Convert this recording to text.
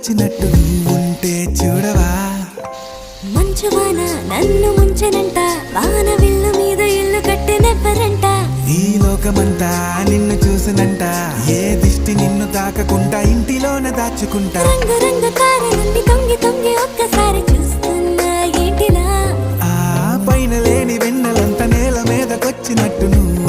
వచ్చినట్టు ఉంటే చూడవా మంచువాన నన్ను ముంచనంట వాన విల్లు మీద ఇల్లు కట్టినెవ్వరంట ఈ లోకమంతా నిన్ను చూసినంట ఏ దిష్టి నిన్ను తాకకుండా ఇంటిలోన దాచుకుంటా రంగు రంగు తార నుండి తొంగి తొంగి ఒక్కసారి చూస్తున్నా ఏంటిలా ఆ పైన లేని వెన్నెలంత నేల మీదకొచ్చినట్టు నువ్వు